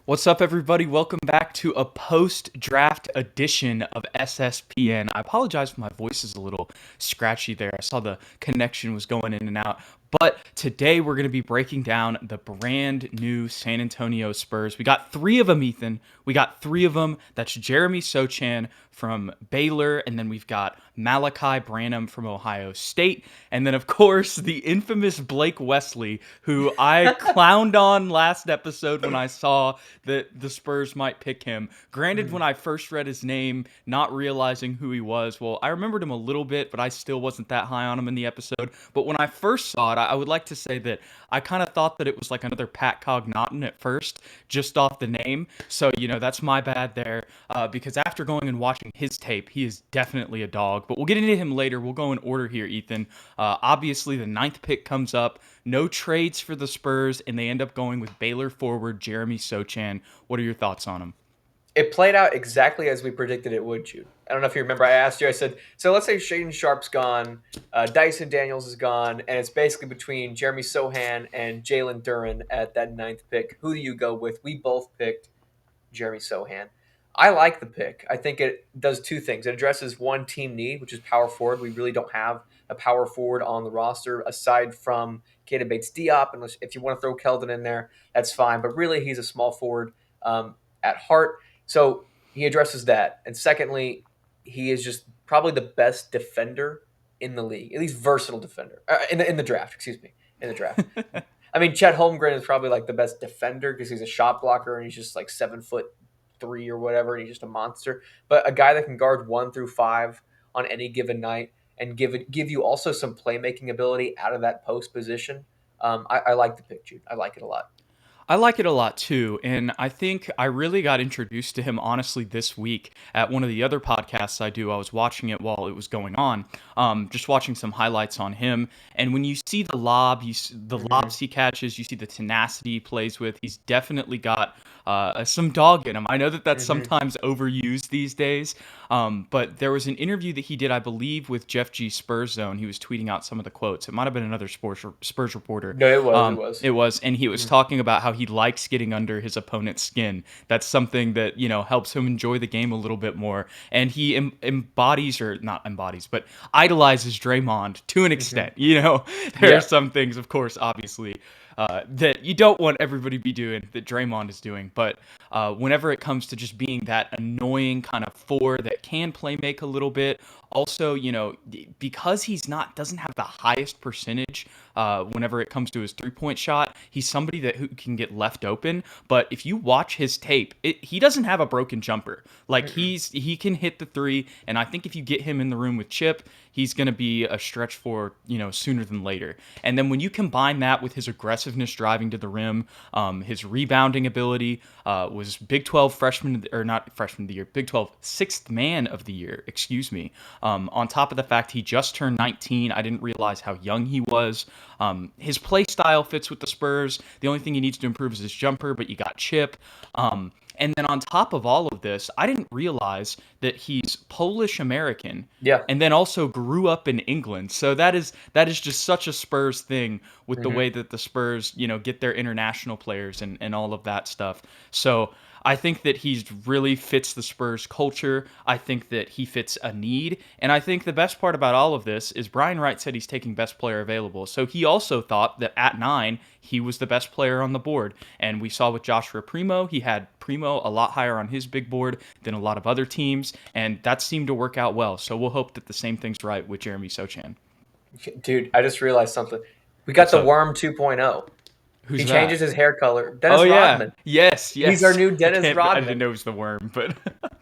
What's up, everybody? Welcome back to a post-draft edition of SSPN. I apologize if my voice is a little scratchy there. I saw the connection was going in and out. But today we're going to be breaking down the brand new San Antonio Spurs. We got three of them, Ethan. We got three of them. That's Jeremy Sochan from Baylor, and then we've got Malachi Branham from Ohio State, and then, of course, the infamous Blake Wesley, who I clowned on last episode when I saw that the Spurs might pick him. Granted, when I first read his name, not realizing who he was, well, I remembered him a little bit, but I still wasn't that high on him in the episode. But when I first saw it, I would like to say that I kind of thought that it was like another Pat Cognaton at first, just off the name. So, that's my bad there, because after going and watching his tape, he is definitely a dog. But we'll get into him later. We'll go in order here, Ethan. Obviously, the ninth pick comes up. No trades for the Spurs, and they end up going with Baylor forward Jeremy Sochan. What are your thoughts on him? It played out exactly as we predicted it would, Jude. I don't know if you remember. I asked you. I said, so let's say Shaden Sharp's gone, Dyson Daniels is gone, and it's basically between Jeremy Sohan and Jalen Duren at that ninth pick. Who do you go with? We both picked Jeremy Sohan. I like the pick. I think it does two things. It addresses one team need, which is power forward. We really don't have a power forward on the roster aside from Keita Bates-Diop. Unless if you want to throw Keldon in there, that's fine. But really, he's a small forward at heart. So he addresses that. And secondly, he is just probably the best defender in the league, at least versatile defender in the draft. Excuse me, in the draft. I mean, Chet Holmgren is probably like the best defender because he's a shot blocker and he's just like 7'3" or whatever, and he's just a monster. But a guy that can guard 1 through 5 on any given night and give you also some playmaking ability out of that post position. I like the pick, Jude. I like it a lot. I like it a lot too, and I think I really got introduced to him honestly this week at one of the other podcasts I do. I was watching it while it was going on, just watching some highlights on him. And when you see the the Mm-hmm. lobs he catches, you see the tenacity he plays with. He's definitely got some dog in him. I know that that's Mm-hmm. sometimes overused these days, but there was an interview that he did, I believe, with Jeff G. Spurs Zone. He was tweeting out some of the quotes. It might have been another Spurs reporter. No, it was. It was. It was, and he was talking about how he likes getting under his opponent's skin. That's something that helps him enjoy the game a little bit more. And he embodies, or not embodies, but idolizes Draymond to an Mm-hmm. extent. There are Yeah. some things, of course, obviously, that you don't want everybody to be doing that Draymond is doing. But whenever it comes to just being that annoying kind of four that can play make a little bit, also, because he's not doesn't have the highest percentage whenever it comes to his 3-point shot, he's somebody that who can get left open. But if you watch his tape, he doesn't have a broken jumper. Like Mm-mm. he can hit the three, and I think if you get him in the room with Chip, he's going to be a stretch for sooner than later. And then when you combine that with his aggressiveness driving to the rim, his rebounding ability, was Big 12 freshman, or not freshman of the year, Big 12 sixth man of the year, excuse me. On top of the fact he just turned 19, I didn't realize how young he was. His play style fits with the Spurs. The only thing he needs to improve is his jumper, but you got Chip. And then on top of all of this, I didn't realize that he's Polish American Yeah. and then also grew up in England. So that is just such a Spurs thing with the Mm-hmm. way that the Spurs, get their international players and all of that stuff. So I think that he really fits the Spurs culture. I think that he fits a need. And I think the best part about all of this is Brian Wright said he's taking best player available. So he also thought that at 9, he was the best player on the board. And we saw with Joshua Primo, he had Primo a lot higher on his big board than a lot of other teams. And that seemed to work out well. So we'll hope that the same thing's right with Jeremy Sochan. Dude, I just realized something. We got What's the up? Worm 2.0. Who's He that? changes his hair color. Oh Dennis yeah. Rodman. Yes, He's our yes. new I Dennis can't I didn't Rodman. know it was the worm, but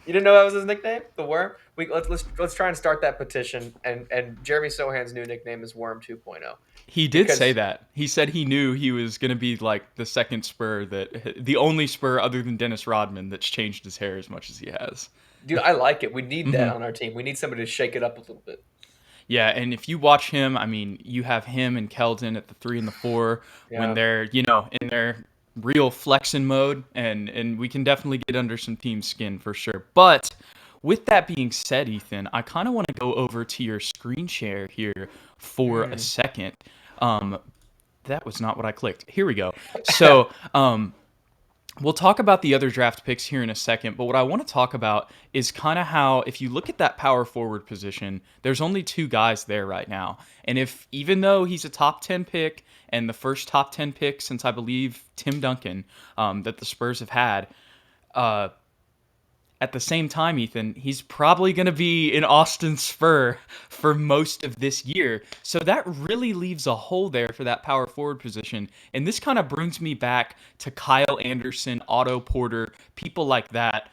You didn't know that was his nickname, the Worm. Let's try and start that petition. And Jeremy Sohan's new nickname is Worm 2.0 he did say because that. He said he knew he was going to be like the second Spur the only Spur other than Dennis Rodman that's changed his hair as much as he has. dude, I like it. We need that Hmm. on our team. We need somebody to shake it up a little bit. Yeah, and if you watch him, I mean, you have him and Keldon at the 3 and the 4 when Yeah. they're, in their real flexing mode, and we can definitely get under some team skin for sure. But with that being said, Ethan, I kind of want to go over to your screen share here for a Mm. second. Um, that was not what I clicked. Here we go. So, We'll talk about the other draft picks here in a second, but what I want to talk about is kind of how, if you look at that power forward position, there's only two guys there right now. And if, even though he's a top 10 pick and the first top 10 pick since I believe Tim Duncan that the Spurs have had, uh, at the same time, Ethan, he's probably going to be in Austin Spur for most of this year. So that really leaves a hole there for that power forward position. And this kind of brings me back to Kyle Anderson, Otto Porter, people like that.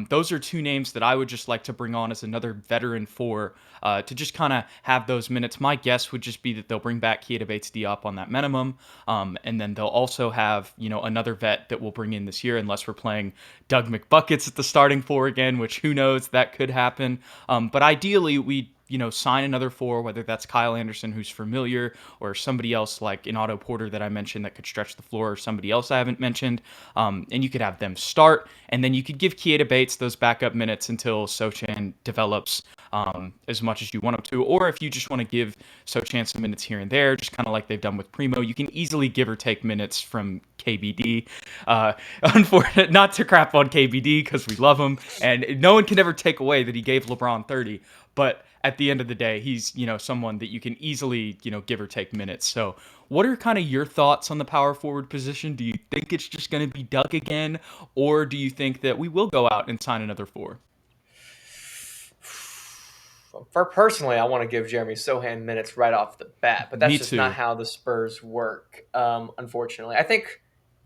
Those are two names that I would just like to bring on as another veteran for to just kind of have those minutes. My guess would just be that they'll bring back Keita Bates-Diop on that minimum, and then they'll also have another vet that we'll bring in this year, unless we're playing Doug McBuckets at the starting four again, which who knows, that could happen. But ideally, we sign another four, whether that's Kyle Anderson, who's familiar, or somebody else like an Otto Porter that I mentioned that could stretch the floor, or somebody else I haven't mentioned. And you could have them start, and then you could give Keita Bates those backup minutes until Sochan develops as much as you want him to. Or if you just want to give Sochan some minutes here and there, just kind of like they've done with Primo, you can easily give or take minutes from KBD. Unfortunate, not to crap on KBD because we love him, and no one can ever take away that he gave LeBron 30. But at the end of the day, he's someone that you can easily give or take minutes. So, what are kind of your thoughts on the power forward position? Do you think it's just going to be Doug again, or do you think that we will go out and sign another four? For personally, I want to give Jeremy Sohan minutes right off the bat, but Me that's just not too. how the Spurs work. Unfortunately, I think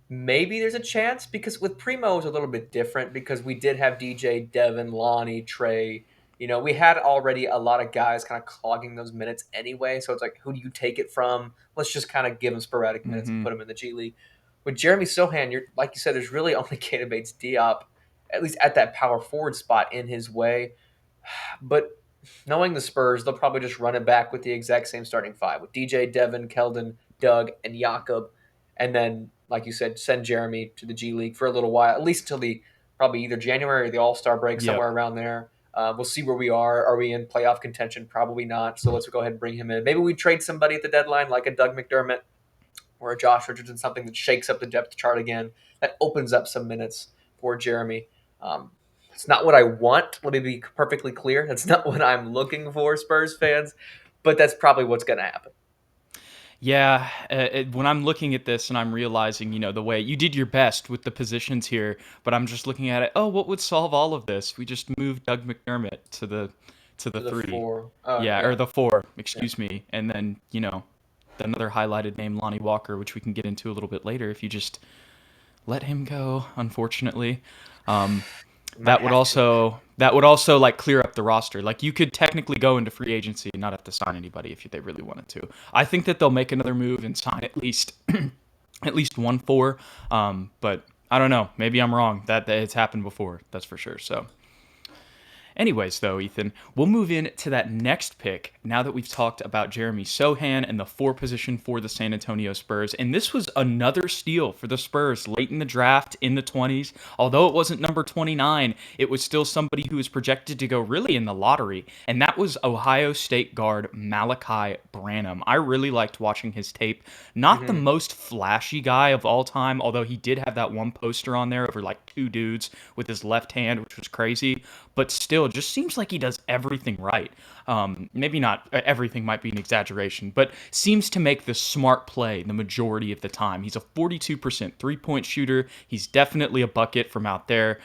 maybe there's a chance because with Primo it was a little bit different because we did have DJ, Devin, Lonnie, Trey. We had already a lot of guys kind of clogging those minutes anyway. So it's like, who do you take it from? Let's just kind of give them sporadic minutes and Hmm. put them in the G League. With Jeremy Sohan, you're like you said, there's really only Keita Bates Diop, at least at that power forward spot in his way. But knowing the Spurs, they'll probably just run it back with the exact same starting five with DJ, Devin, Keldon, Doug, and Jakob, and then, like you said, send Jeremy to the G League for a little while, at least until the probably either January or the All Star break, somewhere Yep. around there. We'll see where we are. Are we in playoff contention? Probably not. So let's go ahead and bring him in. Maybe we trade somebody at the deadline, like a Doug McDermott or a Josh Richardson, something that shakes up the depth chart again, that opens up some minutes for Jeremy. It's not what I want. Let me be perfectly clear. That's not what I'm looking for, Spurs fans, but that's probably what's going to happen. Yeah, when I'm looking at this and I'm realizing, the way you did your best with the positions here, but I'm just looking at it. Oh, what would solve all of this? We just moved Doug McDermott to the To the three, four. yeah, or Yeah. the four. Yeah. Excuse me, and then another highlighted name, Lonnie Walker, which we can get into a little bit later. If you just let him go, unfortunately. Um, Might that would have to. also that would also like clear up the roster. Like you could technically go into free agency and not have to sign anybody if they really wanted to. I think that they'll make another move and sign at least at least one four. But I don't know. Maybe I'm wrong. That it's happened before. That's for sure. So anyways, though, Ethan, we'll move in to that next pick now that we've talked about Jeremy Sohan and the four position for the San Antonio Spurs. And this was another steal for the Spurs late in the draft in the 20s. Although it wasn't number 29, it was still somebody who was projected to go really in the lottery. And that was Ohio State guard Malachi Branham. I really liked watching his tape. Not the Hmm. most flashy guy of all time, although he did have that one poster on there over like two dudes with his left hand, which was crazy. But still, just seems like he does everything right. Maybe not everything, might be an exaggeration, but seems to make the smart play the majority of the time. He's a 42% three-point shooter. He's definitely a bucket from out there,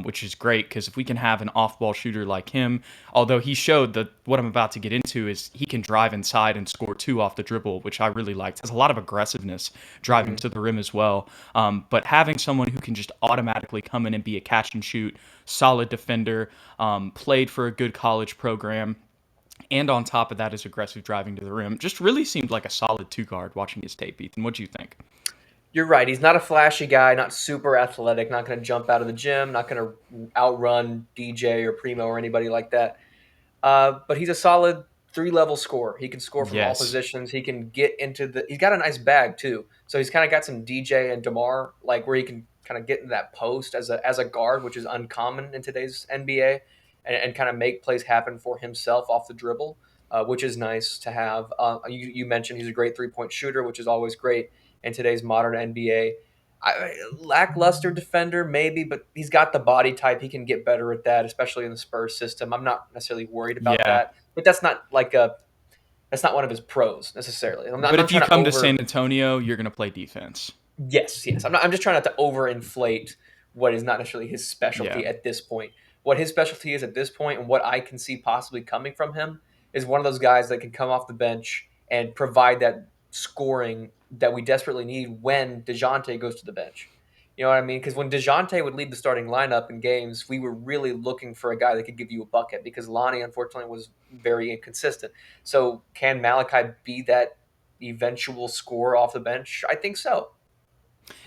which is great because if we can have an off-ball shooter like him, although he showed that what I'm about to get into is he can drive inside and score two off the dribble, which I really liked. Has a lot of aggressiveness driving Hmm. to the rim as well. But having someone who can just automatically come in and be a catch and shoot, solid defender, played for a good college program, and on top of that is aggressive driving to the rim. Just really seemed like a solid two guard watching his tape, Ethan. What do you think? You're right. He's not a flashy guy, not super athletic, not going to jump out of the gym, not going to outrun DJ or Primo or anybody like that. But he's a solid three-level scorer. He can score from all Yes. positions. He can get into the. He's got a nice bag too. So he's kind of got some DJ and Demar, like where he can kind of get in that post as a guard, which is uncommon in today's NBA, and kind of make plays happen for himself off the dribble, which is nice to have. You mentioned he's a great three-point shooter, which is always great in today's modern NBA. Lackluster defender, maybe, but he's got the body type. He can get better at that, especially in the Spurs system. I'm not necessarily worried about Yeah. that, but that's not one of his pros necessarily. I'm But not if you trying to come to over. San Antonio, you're going to play defense. Yes, yes. I'm just trying not to overinflate what is not necessarily his Yeah. specialty at this point. What his specialty is at this point, and what I can see possibly coming from him, is one of those guys that can come off the bench and provide that scoring that we desperately need when DeJounte goes to the bench. You know what I mean? Because when DeJounte would lead the starting lineup in games, we were really looking for a guy that could give you a bucket because Lonnie, unfortunately, was very inconsistent. So, can Malachi be that eventual scorer off the bench? I think so.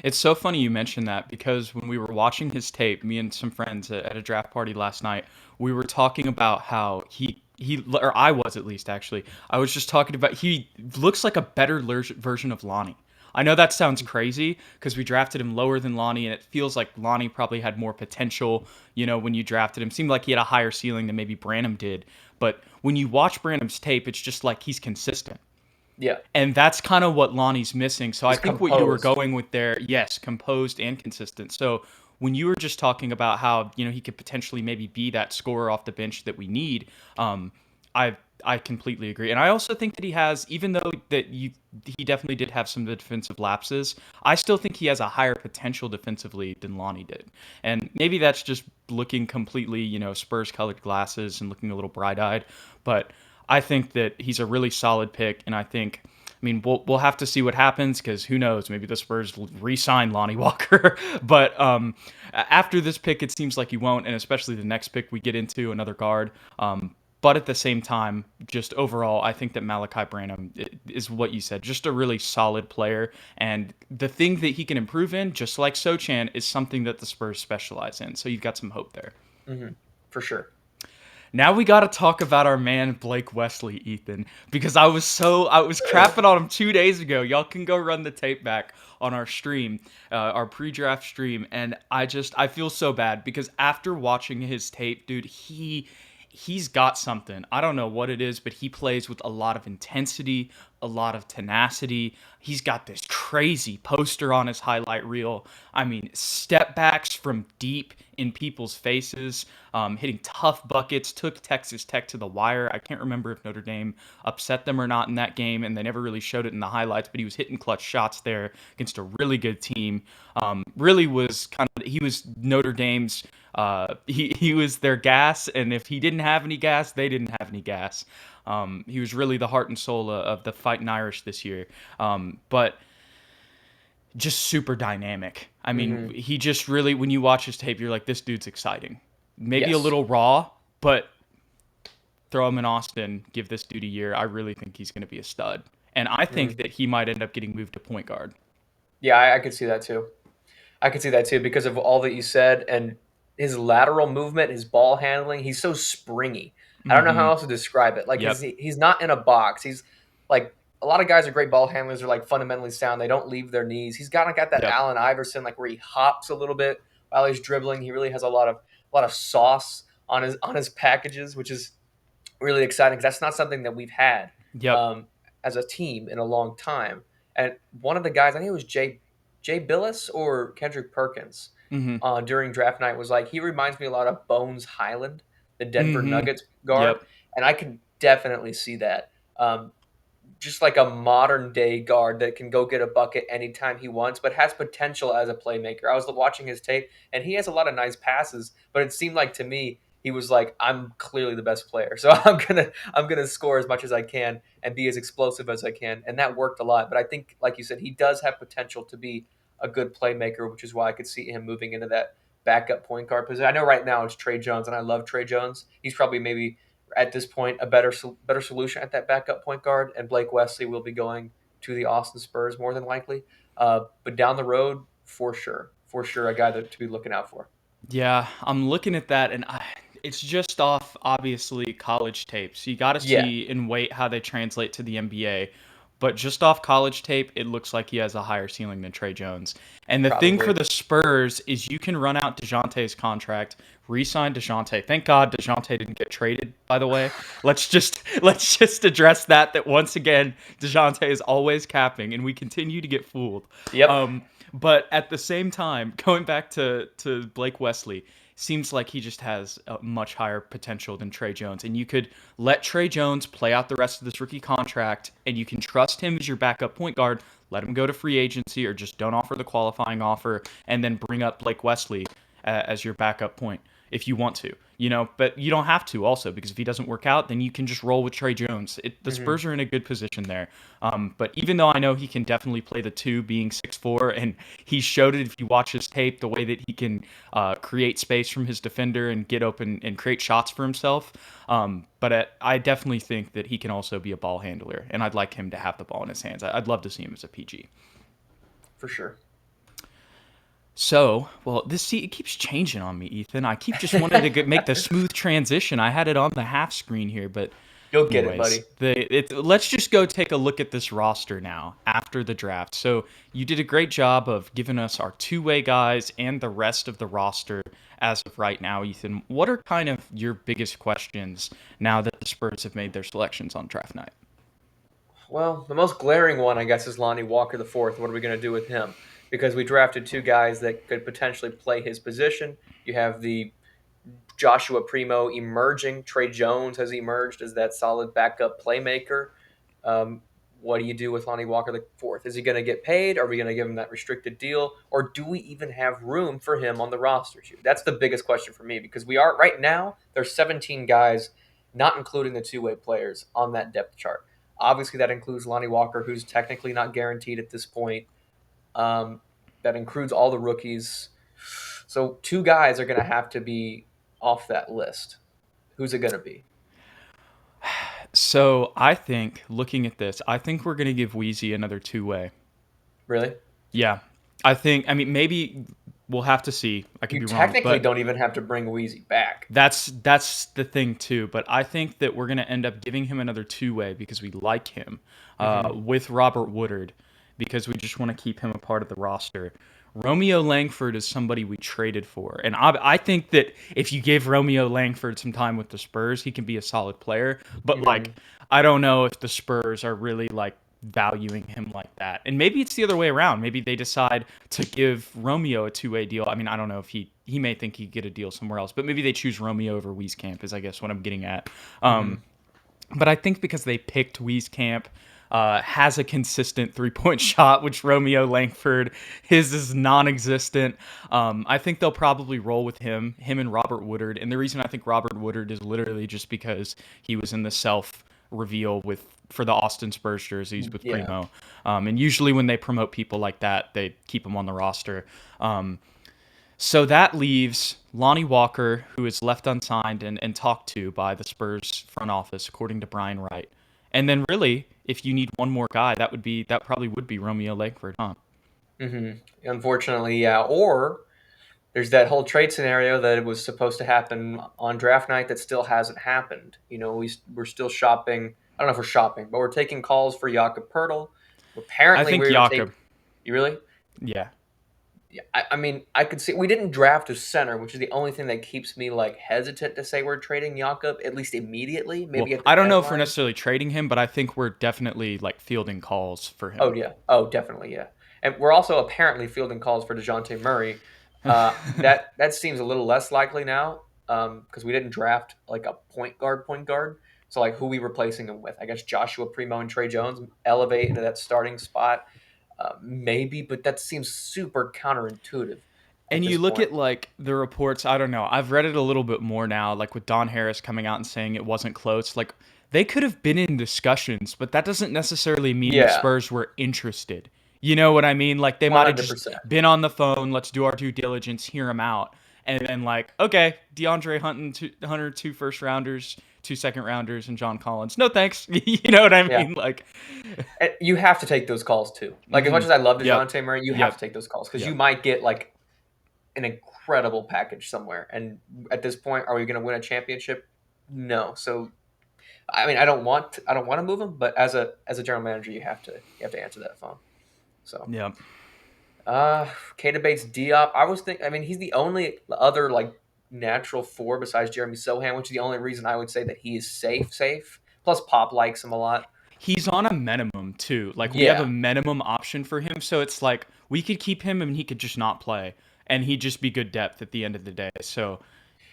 It's so funny you mentioned that because when we were watching his tape, me and some friends at a draft party last night, we were talking about how or I was at least actually. I was just talking about he looks like a better version of Lonnie. I know that sounds crazy because we drafted him lower than Lonnie, and it feels like Lonnie probably had more potential. When you drafted him, seemed like he had a higher ceiling than maybe Branham did. But when you watch Branham's tape, it's just like he's consistent. Yeah. And that's kind of what Lonnie's missing. So I He's think what you were composed. going with there, yes, composed and consistent. So when you were just talking about how, he could potentially maybe be that scorer off the bench that we need, I I completely agree. And I also think that he has, even though he definitely did have some of the defensive lapses, I still think he has a higher potential defensively than Lonnie did. And maybe that's just looking completely, Spurs colored glasses and looking a little bright eyed, but I think that he's a really solid pick, and I mean, we'll have to see what happens because who knows? Maybe the Spurs will re-sign Lonnie Walker, but after this pick, it seems like he won't, and especially the next pick we get into another guard. But at the same time, just overall, I think that Malachi Branham is what you said, just a really solid player, and the thing that he can improve in, just like Sochan, is something that the Spurs specialize in. So you've got some hope there. Hmm. For sure. Now we got to talk about our man Blake Wesley, Ethan, because I was crapping on him 2 days ago. Y'all can go run the tape back on our stream, our pre-draft stream, and I feel so bad because after watching his tape, dude, he's got something. I don't know what it is, but he plays with a lot of intensity, a lot of tenacity. He's got this crazy poster on his highlight reel. I mean, step backs from deep in people's faces, hitting tough buckets, took Texas Tech to the wire. I can't remember if Notre Dame upset them or not in that game, and they never really showed it in the highlights, but he was hitting clutch shots there against a really good team. Really was he was Notre Dame's he was their gas, and if he didn't have any gas, they didn't have any gas. He was really the heart and soul of the Fighting Irish this year. But just super dynamic. I mean, Hmm. he just really, when you watch his tape, you're like, this dude's exciting. Maybe a Yes. little raw, but throw him in Austin, give this dude a year. I really think he's going to be a stud. And I think Hmm. that he might end up getting moved to point guard. Yeah, I could see that too. I could see that too because of all that you said and his lateral movement, his ball handling. He's so springy. I don't know how Hmm. else to describe it. Like Yep. he's not in a box. He's like a lot of guys are great ball handlers. Are like fundamentally sound. They don't leave their knees. He's got that Yep. Allen Iverson like where he hops a little bit while he's dribbling. He really has a lot of sauce on his packages, which is really exciting because that's not something that we've had Yep. um, as a team in a long time. And one of the guys, I think it was Jay Billis or Kendrick Perkins, Hmm. during draft night was like he reminds me a lot of Bones Highland, the Denver Hmm. Nuggets guard, Yep. and I can definitely see that. Just like a modern day guard that can go get a bucket anytime he wants, but has potential as a playmaker. I was watching his tape, and he has a lot of nice passes, but it seemed like to me he was like, "I'm clearly the best player, so I'm gonna score as much as I can and be as explosive as I can," and that worked a lot. But I think, like you said, he does have potential to be a good playmaker, which is why I could see him moving into that backup point guard position. I know right now it's Trey Jones, and I love Trey Jones. He's probably maybe at this point a better solution at that backup point guard, and Blake Wesley will be going to the Austin Spurs more than likely. But down the road, for sure, a guy to be looking out for. Yeah, I'm looking at that, and it's just off obviously college tape. So you got to Yeah, see and wait how they translate to the NBA. But just off college tape, it looks like he has a higher ceiling than Trey Jones. And the thing for probably. the Spurs is you can run out DeJounte's contract, re-sign DeJounte. Thank God DeJounte didn't get traded, by the way. Let's just address that once again, DeJounte is always capping, and we continue to get fooled. Yep. Um, But at the same time, going back to Blake Wesley, seems like he just has a much higher potential than Trey Jones. And you could let Trey Jones play out the rest of this rookie contract, and you can trust him as your backup point guard. Let him go to free agency, or just don't offer the qualifying offer, and then bring up Blake Wesley as your backup point if you want to, but you don't have to also, because if he doesn't work out, then you can just roll with Trey Jones. The Hmm. Spurs are in a good position there. But even though I know he can definitely play the two, being 6'4", and he showed it if you watch his tape, the way that he can create space from his defender and get open and create shots for himself. But I definitely think that he can also be a ball handler, and I'd like him to have the ball in his hands. I'd love to see him as a PG. For sure. So, well, it keeps changing on me, Ethan. I keep just wanting to make the smooth transition. I had it on the half screen here, but You'll get it, anyways, buddy. let's just go take a look at this roster now after the draft. So you did a great job of giving us our two-way guys and the rest of the roster as of right now, Ethan. What are kind of your biggest questions now that the Spurs have made their selections on draft night? Well, the most glaring one, I guess, is Lonnie Walker the fourth. What are we going to do with him? Because we drafted two guys that could potentially play his position. You have the Joshua Primo emerging. Trey Jones has emerged as that solid backup playmaker. Um, what do you do with Lonnie Walker the fourth? Is he going to get paid? Are we going to give him that restricted deal, or do we even have room for him on the roster? That's the biggest question for me, because we are right now. There's 17 guys, not including the two-way players, on that depth chart. Obviously, that includes Lonnie Walker, who's technically not guaranteed at this point. Um, that includes all the rookies. So two guys are going to have to be off that list. Who's it going to be? So I think, looking at this, I think we're going to give Wheezy another two-way. Really? Yeah. I mean, maybe we'll have to see. I could You be wrong, technically but don't even have to bring Wheezy back. that's the thing too. But I think that we're gonna end up giving him another two-way because we like him Hmm. with Robert Woodard, because we just want to keep him a part of the roster. Romeo Langford is somebody we traded for, and I think that if you give Romeo Langford some time with the Spurs, he can be a solid player. But Hmm. like, I don't know if the Spurs are really like valuing him like that. And maybe it's the other way around. Maybe they decide to give Romeo a two-way deal. I mean, I don't know if he may think he could get a deal somewhere else, but maybe they choose Romeo over Wieskamp is, I guess, what I'm getting at. Hmm. But I think because they picked Wieskamp, has a consistent three-point shot, which Romeo Langford, his is non-existent. I think they'll probably roll with him and Robert Woodard. And the reason I think Robert Woodard is literally just because he was in the self reveal for the Austin Spurs jerseys with Yeah. Primo. And usually when they promote people like that, they keep them on the roster. So that leaves Lonnie Walker, who is left unsigned and talked to by the Spurs front office, according to Brian Wright. And then really, if you need one more guy, that probably would be Romeo Langford, huh? Hmm. Unfortunately, yeah. Or there's that whole trade scenario that it was supposed to happen on draft night that still hasn't happened. We're still shopping. I don't know if we're shopping, but we're taking calls for Jakob Pertl. I Apparently, think we were taking. Jakob. You really? Yeah. Yeah, I mean, I could see we didn't draft a center, which is the only thing that keeps me like hesitant to say we're trading Jakob at least immediately. Well, Maybe at the I don't know if we're deadline. necessarily trading him, but I think we're definitely like fielding calls for Oh him. yeah, oh definitely yeah. And we're also apparently fielding calls for Dejounte Murray. That seems a little less likely now because we didn't draft like a point guard. So like who we replacing him with? I guess Joshua Primo and Trey Jones elevate into that starting spot, maybe, but that seems super counterintuitive at And this you look point. at like the reports, I don't know. I've read it a little bit more now, like with Don Harris coming out and saying it wasn't close. Like they could have been in discussions, but that doesn't necessarily mean the Yeah, Spurs were interested. You know what I mean? Like they one might have hundred just percent. been on the phone, let's do our due diligence, hear him out. And then like, okay, DeAndre Hunter, two first rounders, two second rounders, and John Collins. No thanks. You know what I Yeah, mean? Like, and you have to take those calls too. Like as much mm-hmm. as I love Yep. Dejounte Murray, you have to Yep. take those calls because you Yep. might get like an incredible package somewhere. And at this point, are we going to win a championship? No. So I mean, I don't want to move him, but as a general manager, you have to answer that phone. So Yep. Kata Bates Diop, I mean, he's the only other like natural four besides Jeremy Sohan, which is the only reason I would say that he is safe. Plus, Pop likes him a lot. he's on a minimum too. Like we have a Yeah. minimum option for him, so it's like we could keep him and he could just not play, and he'd just be good depth at the end of the day. So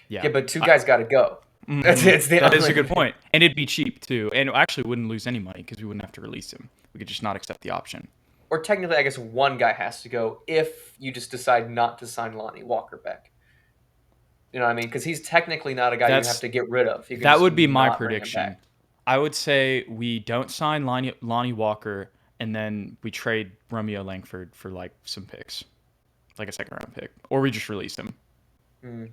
Yeah, yeah, but two I, guys got to go. That's hmm it's the that is a only. good point, and it'd be cheap too, and actually wouldn't lose any money because we wouldn't have to release him. We could just not accept the option. Or technically, I guess one guy has to go if you just decide not to sign Lonnie Walker back. You know what I mean? Because he's technically not a guy you have That's to get rid of. You can that just would be my not bring him prediction. back. I would say we don't sign Lonnie Walker, and then we trade Romeo Langford for like some picks, like a second round pick, or we just release him. Mm,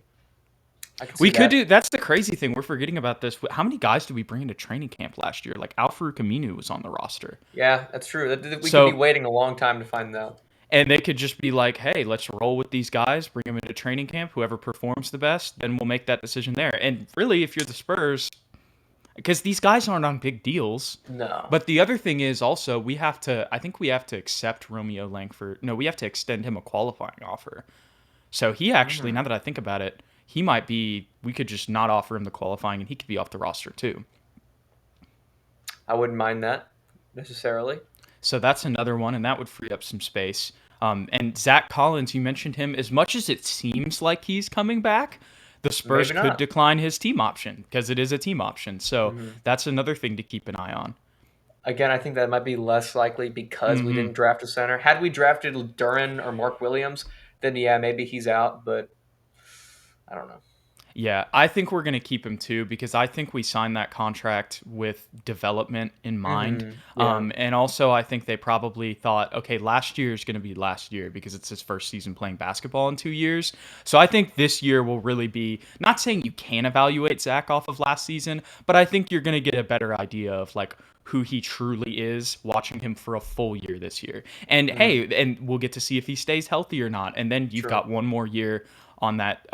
I can see We could that. do. That's the crazy thing. We're forgetting about this. How many guys did we bring into training camp last year? Like Alfred Camino was on the roster, Yeah, that's true. We could be so waiting a long time to find out. and they could just be like, "Hey, let's roll with these guys. Bring them into training camp. Whoever performs the best, then we'll make that decision there." And really, if you're the Spurs, because these guys aren't on big deals. No. But the other thing is also we have to. I think we have to accept Romeo Langford. No, we have to extend him a qualifying offer. So he actually, Mm, now that I think about it, he might be. We could just not offer him the qualifying, and he could be off the roster too. I wouldn't mind that necessarily. So that's another one, and that would free up some space. And Zach Collins, you mentioned him. As much as it seems like he's coming back, the Spurs Maybe could not. decline his team option because it is a team option. So Hmm. that's another thing to keep an eye on. Again, I think that might be less likely because we Hmm didn't draft a center. Had we drafted Duran or Mark Williams, then yeah, maybe he's out. But I don't know. Yeah, I think we're going to keep him too because I think we signed that contract with development in mind. Yeah, And also, I think they probably thought, okay, last year is going to be last year because it's his first season playing basketball in 2 years. So I think this year will really be not saying you can evaluate Zach off of last season, but I think you're going to get a better idea of like who he truly is watching him for a full year this year. And mm, hey, and we'll get to see if he stays healthy or not. And then you've true. got one more year on that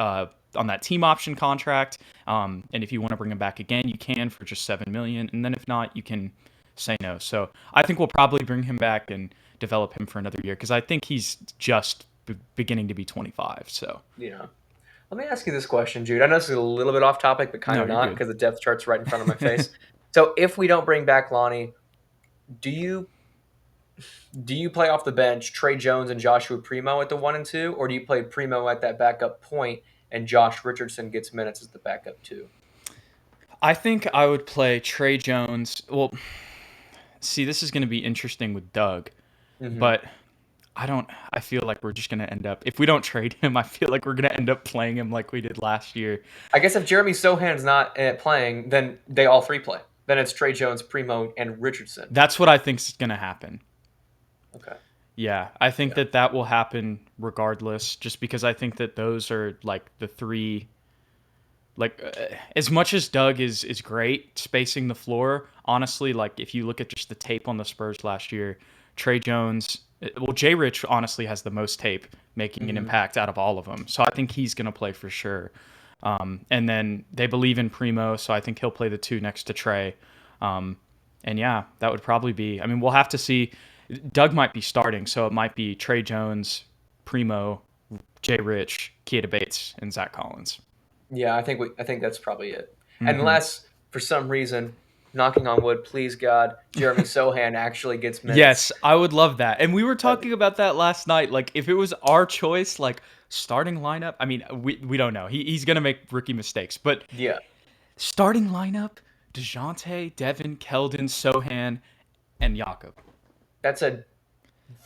team option contract. And if you want to bring him back again, you can for just 7 million. And then if not, you can say no. So I think we'll probably bring him back and develop him for another year because I think he's just beginning to be 25. So Yeah. Let me ask you this question, Jude. I know this is a little bit off topic, but kind no, of you're not good. because the depth chart's right in front of my face. So if we don't bring back Lonnie, do you play off the bench Trey Jones and Joshua Primo at the 1 and 2, or do you play Primo at that backup point and Josh Richardson gets minutes as the backup too? I think I would play Trey Jones. Well, see, this is going to be interesting with Doug, Hmm. but I don't. I feel like we're just going to end up if we don't trade him. I feel like we're going to end up playing him like we did last year. I guess if Jeremy Sohan's not playing, then they all three play. Then it's Trey Jones, Primo, and Richardson. That's what I think is going to happen. Okay. Yeah, I think Yeah. that will happen regardless, just because I think that those are like the three. Like as much as Doug is great spacing the floor, honestly, like if you look at just the tape on the Spurs last year, Trey Jones, well, Jay Rich honestly has the most tape making an Hmm. impact out of all of them, so I think he's gonna play for sure. And then they believe in Primo, so I think he'll play the two next to Trey. Um, and yeah, that would probably be. I mean, we'll have to see. Doug might be starting, so it might be Trey Jones, Primo, Jay Rich, Keita Bates, and Zach Collins. Yeah, I think that's probably it. Hmm Unless for some reason, knocking on wood, please God, Jeremy Sohan actually gets minutes. Yes, I would love that. And we were That'd be, talking about that last night. Like, if it was our choice, like starting lineup, I mean, we don't know. He's gonna make rookie mistakes, but yeah, starting lineup: Dejounte, Devin, Keldon, Sohan, and Jakob. that's a Like,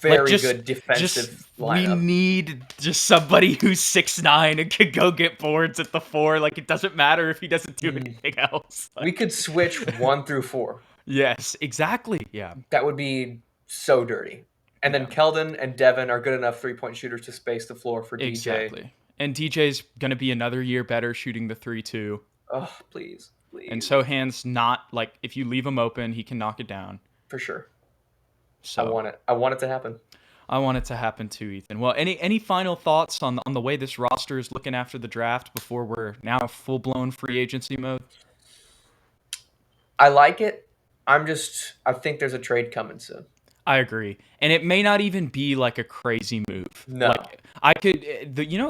very good just defensive we lineup. need just somebody who's 6'9" and could go get boards at the four. Like, it doesn't matter if he doesn't do Mhm. anything else. We Like, could switch 1 through 4. yes, exactly. Yeah, That would be so dirty. And then yeah. Keldon and Devin are good enough 3-point shooters to space the floor for DJ. Exactly. And DJ's going to be another year better shooting the 3 too. Oh, please, And please, Sohan's not like if you leave him open, he can knock it down. for sure. I So want it. I want it to happen. I want it to happen too, Ethan. Well, any final thoughts on the way this roster is looking after the draft before we're now full blown free agency mode? I like it. I think there's a trade coming soon. I agree, and it may not even be like a crazy move. No. Like I could,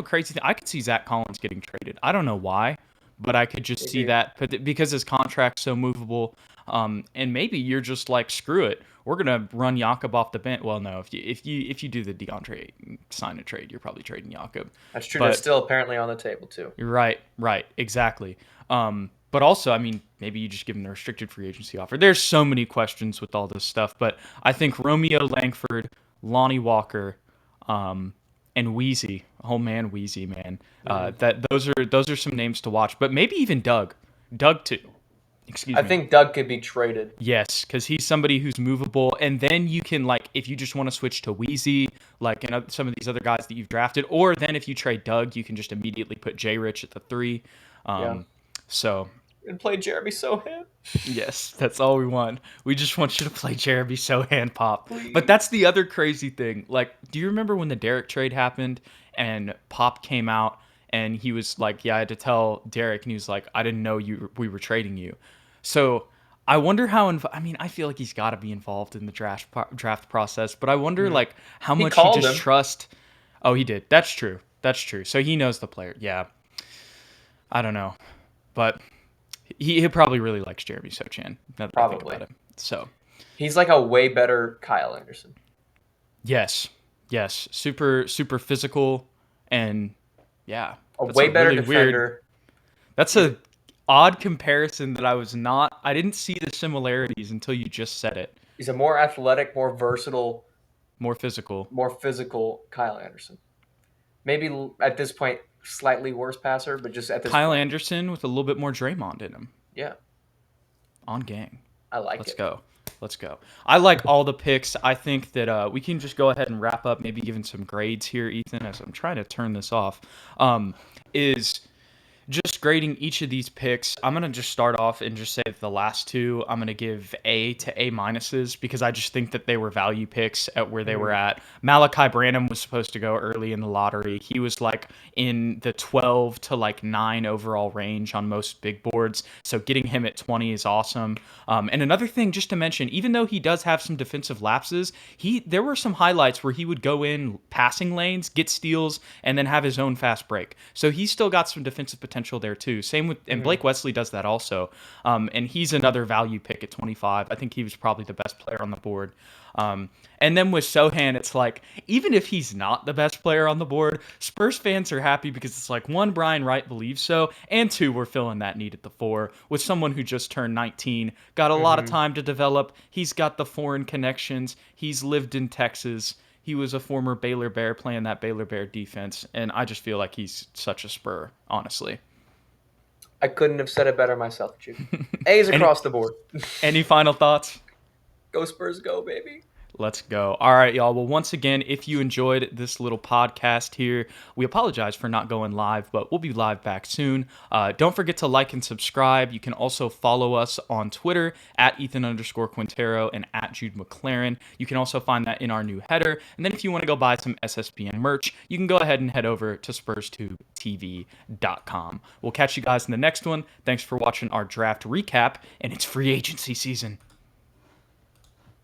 crazy thing. I could see Zach Collins getting traded. I don't know why, but I could just see Maybe. that. But because his contract's so movable, And maybe you're just like, screw it, we're gonna run Jakob off the bench. Well, no, if you do the DeAndre sign and trade, you're probably trading Jakob. That's true. That's But still apparently on the table too. you're right, exactly. But also, I mean, maybe you just give him the restricted free agency offer. There's so many questions with all this stuff, but I think Romeo Langford, Lonnie Walker, and Wheezy, oh man, Wheezy, man, that those are some names to watch. But maybe even Doug too. Excuse I me. think Doug could be traded. Yes, because he's somebody who's movable, and then you can, like, if you just want to switch to Wheezy, like, and some of these other guys that you've drafted, or then if you trade Doug, you can just immediately put J. Rich at the 3. Yeah. So And play Jeremy Sohan. yes, that's all we want. We just want you to play Jeremy Sohan, Pop. Please. But that's the other crazy thing. Like, do you remember when the Derek trade happened and Pop came out and he was like, "Yeah, I had to tell Derek," and he was like, "I didn't know we were trading you." So I wonder how. I mean, I feel like he's got to be involved in the draft process, but I wonder like how much he called just him. trust. Oh, he did. That's true. That's true. So he knows the player. Yeah. I don't know, but he probably really likes Jeremy Sochan. Now that I think Probably. about it. So He's like a way better Kyle Anderson. yes, super physical, and yeah, A that's way better really defender. That's a odd comparison that I didn't see the similarities until you just said it. He's a more athletic, more versatile, More physical. more physical Kyle Anderson. Maybe at this point, slightly worse passer, but just at this Kyle point. Anderson with a little bit more Draymond in him. Yeah, On gang. I like Let's it. go. Let's go. I like all the picks. I think that we can just go ahead and wrap up, maybe giving some grades here, Ethan, as I'm trying to turn this off. Is just grading each of these picks. I'm going to just start off and just say that the last two, I'm going to give A to A minuses because I just think that they were value picks at where they were at. Malachi Branham was supposed to go early in the lottery. He was like in the 12 to like 9 overall range on most big boards. So getting him at 20 is awesome. And another thing just to mention, even though he does have some defensive lapses, there were some highlights where he would go in passing lanes, get steals, and then have his own fast break. So he's still got some defensive potential there too. Same with, and Blake Wesley does that also. And he's another value pick at 25. I think he was probably the best player on the board. And then with Sohan, it's like, even if he's not the best player on the board, Spurs fans are happy because it's like, 1, Brian Wright believes so, and 2, we're filling that need at the 4 with someone who just turned 19, got a lot of time to develop. He's got the foreign connections. He's lived in Texas. He was a former Baylor Bear playing that Baylor Bear defense, and I just feel like he's such a Spur, honestly. I couldn't have said it better myself, Jude. A's across the board. Any final thoughts? Go Spurs, go, baby. Let's go. All right, y'all. Well, once again, if you enjoyed this little podcast here, we apologize for not going live, but we'll be live back soon. Don't forget to like and subscribe. You can also follow us on Twitter at Ethan_Quintero and at Jude McLaren. You can also find that in our new header. And then if you want to go buy some SSPN merch, you can go ahead and head over to SpursTubeTV.com. We'll catch you guys in the next one. Thanks for watching our draft recap, and it's free agency season.